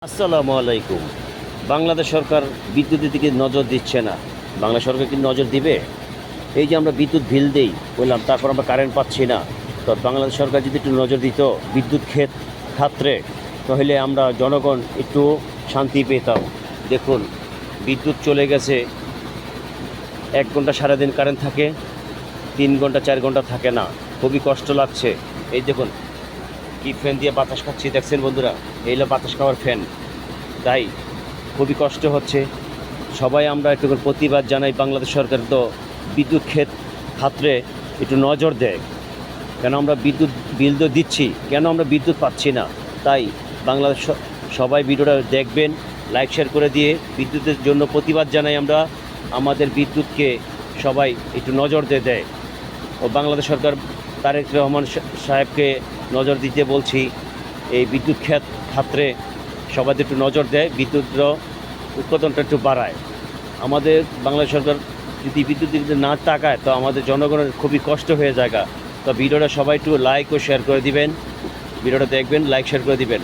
আসসালামু আলাইকুম। বাংলাদেশ সরকার বিদ্যুতের দিকে নজর দিচ্ছে না। বাংলা সরকার কি নজর দিবে? এই যে আমরা বিদ্যুৎ বিল দেই বললাম, তারপর আমরা কারেন্ট পাচ্ছি না। তো বাংলাদেশ সরকার যদি একটু নজর দিত বিদ্যুৎ খাত্রে, তাহলে আমরা জনগণ একটু শান্তি পেতাম। দেখুন, বিদ্যুৎ চলে গেছে, 1 ঘন্টা সারাদিন কারেন্ট থাকে, 3 ঘন্টা 4 ঘন্টা থাকে না। খুবই কষ্ট লাগছে। এই দেখুন, কি ফ্যান দিয়ে বাতাস খাচ্ছি দেখছেন বন্ধুরা, এই হলো বাতাস খাওয়ার ফ্যান। তাই খুবই কষ্ট হচ্ছে। সবাই আমরা একটু করে প্রতিবাদ জানাই, বাংলাদেশ সরকার তো বিদ্যুৎ খাত্রে একটু নজর দেয়। কেন আমরা বিদ্যুৎ বিল তো দিচ্ছি, কেন আমরা বিদ্যুৎ পাচ্ছি না? তাই বাংলাদেশ সবাই ভিডিওটা দেখবেন, লাইক শেয়ার করে দিয়ে বিদ্যুতের জন্য প্রতিবাদ জানাই আমরা। আমাদের বিদ্যুৎকে সবাই একটু নজর দেয়। ও বাংলাদেশ সরকার তারেক রহমান সাহেবকে নজর দিতে বলছি, এই বিদ্যুৎ খাত্রে সবাই একটু নজর দেয়, বিদ্যুতের উৎপাদনটা একটু বাড়ায়। আমাদের বাংলাদেশ সরকার যদি বিদ্যুৎ দিতে না তাকায়, তো আমাদের জনগণের খুবই কষ্ট হয়ে যায়। তো ভিডিওটা সবাই একটু লাইক ও শেয়ার করে দিবেন, ভিডিওটা দেখবেন, লাইক শেয়ার করে দিবেন।